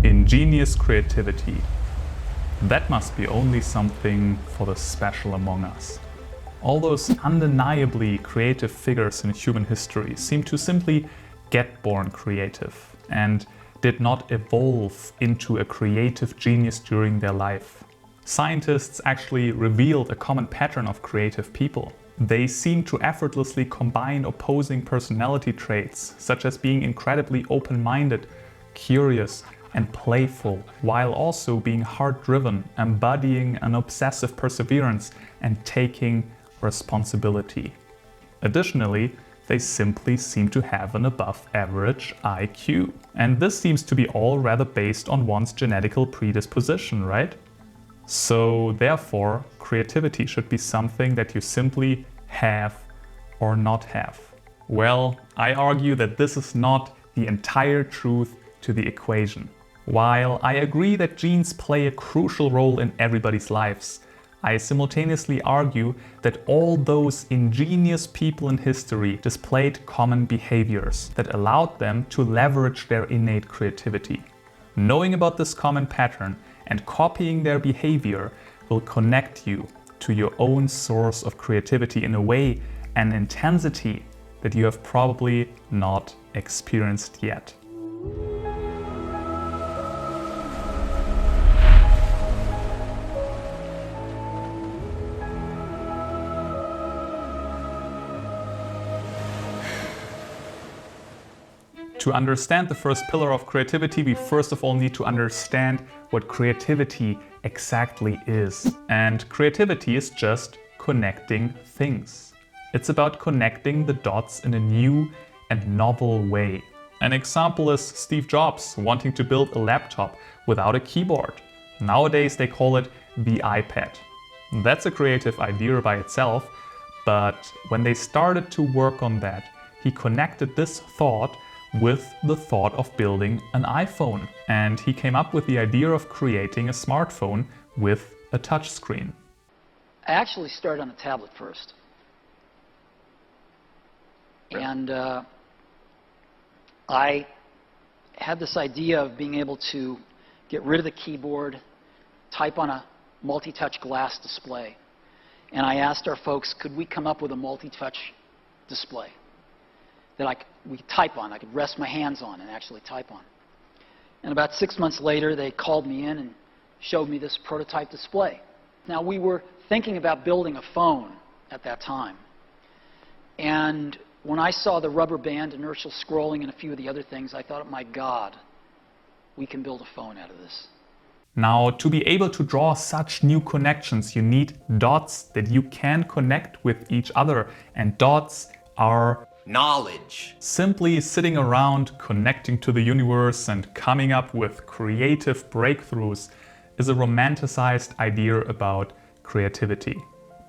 Ingenious creativity. That must be only something for the special among us. All those undeniably creative figures in human history seem to simply get born creative and did not evolve into a creative genius during their life. Scientists actually revealed a common pattern of creative people. They seem to effortlessly combine opposing personality traits, such as being incredibly open-minded, curious, and playful, while also being hard-driven, embodying an obsessive perseverance, and taking responsibility. Additionally, they simply seem to have an above-average IQ. And this seems to be all rather based on one's genetical predisposition, right? So therefore, creativity should be something that you simply have or not have. Well, I argue that this is not the entire truth to the equation. While I agree that genes play a crucial role in everybody's lives, I simultaneously argue that all those ingenious people in history displayed common behaviors that allowed them to leverage their innate creativity. Knowing about this common pattern and copying their behavior will connect you to your own source of creativity in a way and intensity that you have probably not experienced yet. To understand the first pillar of creativity, we first of all need to understand what creativity exactly is. And creativity is just connecting things. It's about connecting the dots in a new and novel way. An example is Steve Jobs wanting to build a laptop without a keyboard. Nowadays they call it the iPad. That's a creative idea by itself, but when they started to work on that, he connected this thought with the thought of building an iPhone, and he came up with the idea of creating a smartphone with a touchscreen. I actually started on a tablet first, and I had this idea of being able to get rid of the keyboard, type on a multi-touch glass display, and I asked our folks, could we come up with a multi-touch display that we could type on, I could rest my hands on and actually type on. And about 6 months later, they called me in and showed me this prototype display. Now, we were thinking about building a phone at that time. And when I saw the rubber band, inertial scrolling, and a few of the other things, I thought, my God, we can build a phone out of this. Now, to be able to draw such new connections, you need dots that you can connect with each other. And dots are knowledge. Simply sitting around, connecting to the universe and coming up with creative breakthroughs is a romanticized idea about creativity.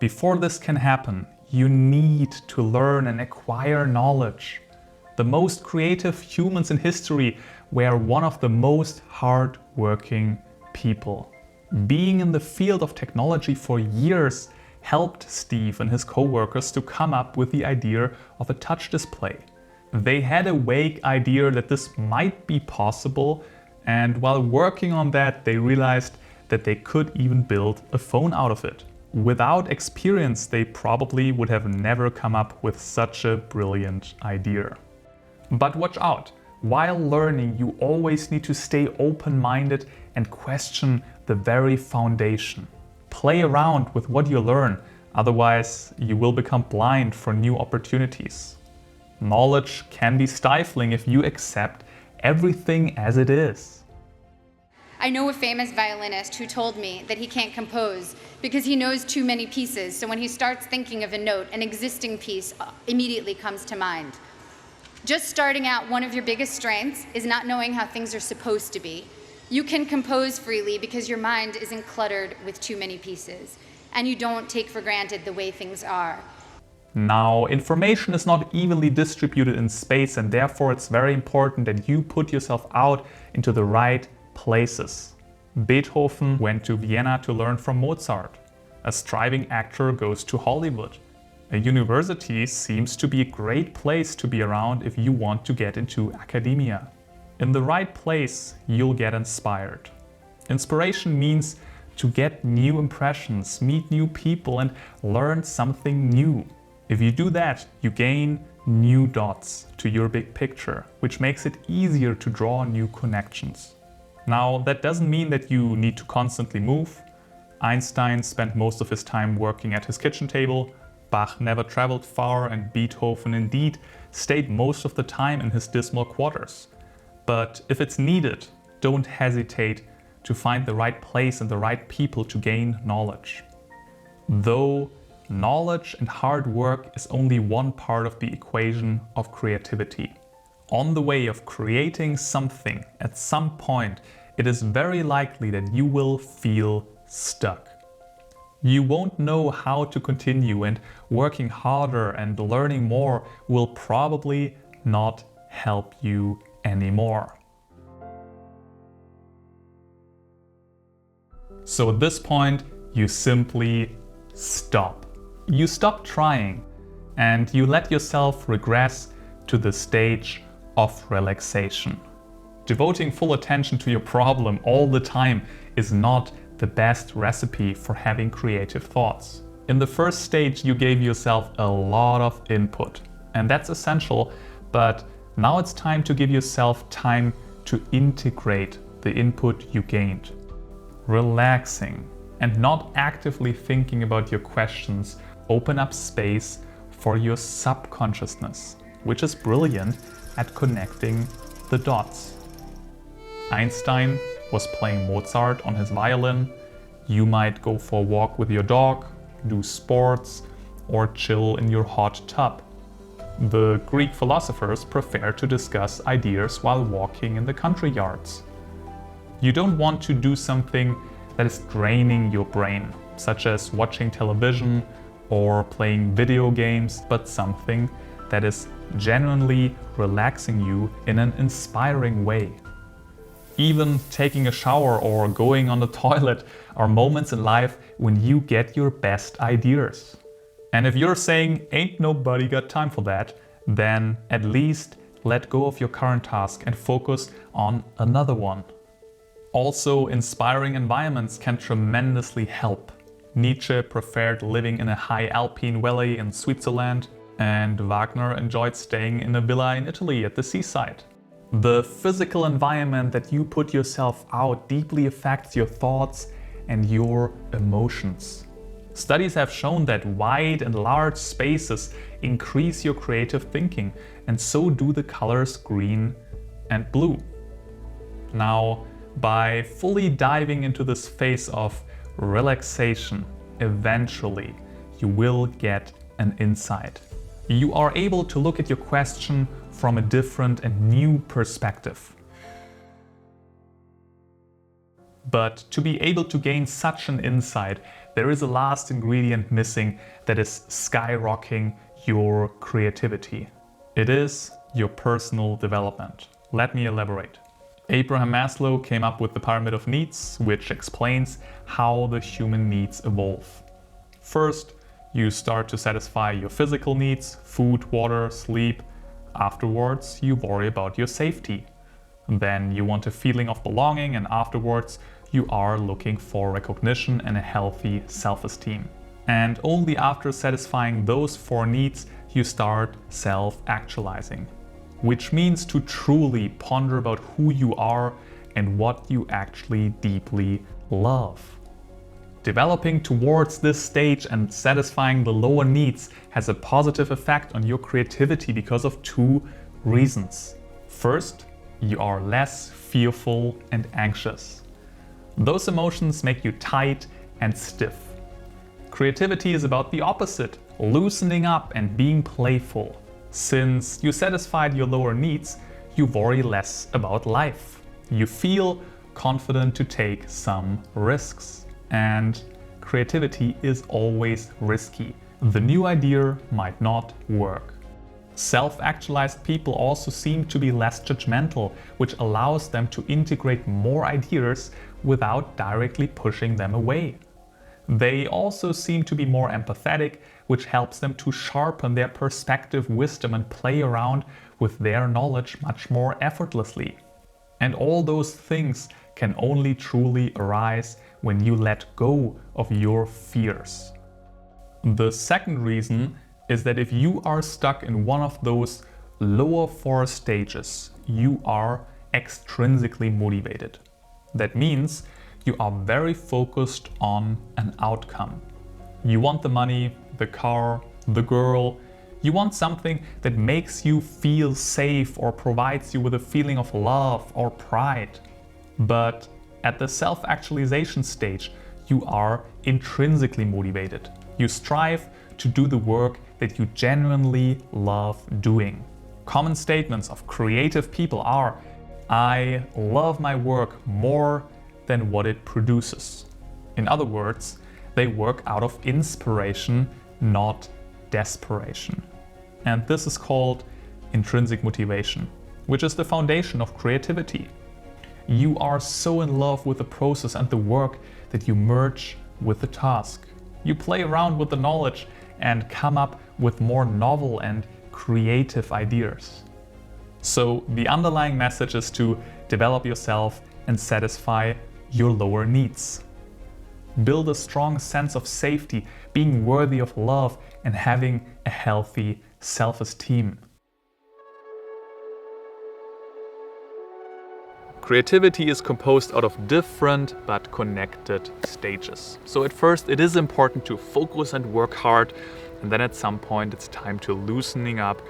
Before this can happen, you need to learn and acquire knowledge. The most creative humans in history were one of the most hard-working people. Being in the field of technology for years helped Steve and his co-workers to come up with the idea of a touch display. They had a vague idea that this might be possible, and while working on that, they realized that they could even build a phone out of it. Without experience, they probably would have never come up with such a brilliant idea. But watch out! While learning, you always need to stay open-minded and question the very foundation. Play around with what you learn, otherwise you will become blind for new opportunities. Knowledge can be stifling if you accept everything as it is. I know a famous violinist who told me that he can't compose because he knows too many pieces, so when he starts thinking of a note, an existing piece immediately comes to mind. Just starting out, one of your biggest strengths is not knowing how things are supposed to be. You can compose freely because your mind isn't cluttered with too many pieces, and you don't take for granted the way things are. Now, information is not evenly distributed in space, and therefore it's very important that you put yourself out into the right places. Beethoven went to Vienna to learn from Mozart. A striving actor goes to Hollywood. A university seems to be a great place to be around if you want to get into academia. In the right place, you'll get inspired. Inspiration means to get new impressions, meet new people, and learn something new. If you do that, you gain new dots to your big picture, which makes it easier to draw new connections. Now, that doesn't mean that you need to constantly move. Einstein spent most of his time working at his kitchen table, Bach never traveled far, and Beethoven indeed stayed most of the time in his dismal quarters. But if it's needed, don't hesitate to find the right place and the right people to gain knowledge. Though knowledge and hard work is only one part of the equation of creativity. On the way of creating something, at some point, it is very likely that you will feel stuck. You won't know how to continue, and working harder and learning more will probably not help you anymore. So at this point, you simply stop. You stop trying and you let yourself regress to the stage of relaxation. Devoting full attention to your problem all the time is not the best recipe for having creative thoughts. In the first stage, you gave yourself a lot of input, and that's essential, but now it's time to give yourself time to integrate the input you gained. Relaxing and not actively thinking about your questions open up space for your subconsciousness, which is brilliant at connecting the dots. Einstein was playing Mozart on his violin. You might go for a walk with your dog, do sports, or chill in your hot tub. The Greek philosophers prefer to discuss ideas while walking in the country yards. You don't want to do something that is draining your brain, such as watching television or playing video games, but something that is genuinely relaxing you in an inspiring way. Even taking a shower or going on the toilet are moments in life when you get your best ideas. And if you're saying, ain't nobody got time for that, then at least let go of your current task and focus on another one. Also, inspiring environments can tremendously help. Nietzsche preferred living in a high alpine valley in Switzerland, and Wagner enjoyed staying in a villa in Italy at the seaside. The physical environment that you put yourself out deeply affects your thoughts and your emotions. Studies have shown that wide and large spaces increase your creative thinking, and so do the colors green and blue. Now, by fully diving into this phase of relaxation, eventually you will get an insight. You are able to look at your question from a different and new perspective. But to be able to gain such an insight, there is a last ingredient missing that is skyrocketing your creativity. It is your personal development. Let me elaborate. Abraham Maslow came up with the pyramid of needs, which explains how the human needs evolve. First, you start to satisfy your physical needs, food, water, sleep. Afterwards, you worry about your safety. Then you want a feeling of belonging, and afterwards, you are looking for recognition and a healthy self-esteem. And only after satisfying those 4 needs, you start self-actualizing, which means to truly ponder about who you are and what you actually deeply love. Developing towards this stage and satisfying the lower needs has a positive effect on your creativity because of 2 reasons. First, you are less fearful and anxious. Those emotions make you tight and stiff. Creativity is about the opposite, loosening up and being playful. Since you satisfied your lower needs, you worry less about life. You feel confident to take some risks. And creativity is always risky. The new idea might not work. Self-actualized people also seem to be less judgmental, which allows them to integrate more ideas without directly pushing them away. They also seem to be more empathetic, which helps them to sharpen their perspective, wisdom, and play around with their knowledge much more effortlessly. And all those things can only truly arise when you let go of your fears. The second reason is that if you are stuck in one of those lower 4 stages, you are extrinsically motivated. That means you are very focused on an outcome. You want the money, the car, the girl. You want something that makes you feel safe or provides you with a feeling of love or pride. But at the self-actualization stage, you are intrinsically motivated. You strive to do the work that you genuinely love doing. Common statements of creative people are, "I love my work more than what it produces." In other words, they work out of inspiration, not desperation. And this is called intrinsic motivation, which is the foundation of creativity. You are so in love with the process and the work that you merge with the task. You play around with the knowledge and come up with more novel and creative ideas. So the underlying message is to develop yourself and satisfy your lower needs. Build a strong sense of safety, being worthy of love, and having a healthy self-esteem. Creativity is composed out of different but connected stages. So at first it is important to focus and work hard, and then at some point it's time to loosening up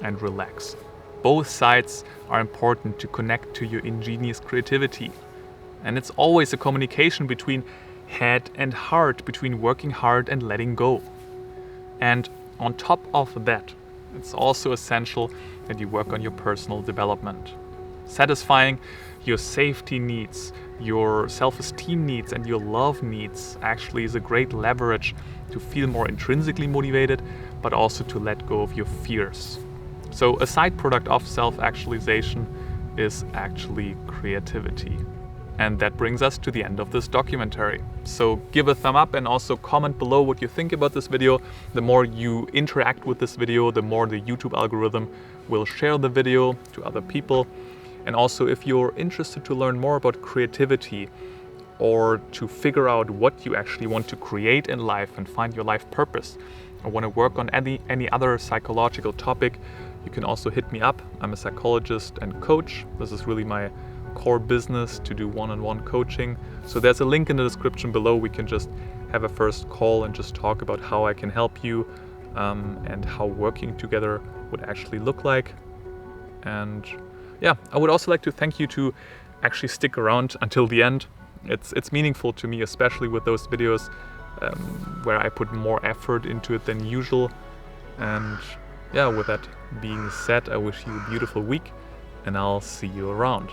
and relax. Both sides are important to connect to your ingenious creativity. And it's always a communication between head and heart, between working hard and letting go. And on top of that, it's also essential that you work on your personal development. Satisfying your safety needs, your self-esteem needs, and your love needs actually is a great leverage to feel more intrinsically motivated, but also to let go of your fears. So a side product of self-actualization is actually creativity. And that brings us to the end of this documentary. So give a thumb up and also comment below what you think about this video. The more you interact with this video, the more the YouTube algorithm will share the video to other people. And also, if you're interested to learn more about creativity or to figure out what you actually want to create in life and find your life purpose, or want to work on any other psychological topic, you can also hit me up. I'm a psychologist and coach. This is really my core business, to do one-on-one coaching. So there's a link in the description below. We can just have a first call and just talk about how I can help you and how working together would actually look like. And yeah, I would also like to thank you to actually stick around until the end. It's meaningful to me, especially with those videos where I put more effort into it than usual. And yeah, with that being said, I wish you a beautiful week and I'll see you around.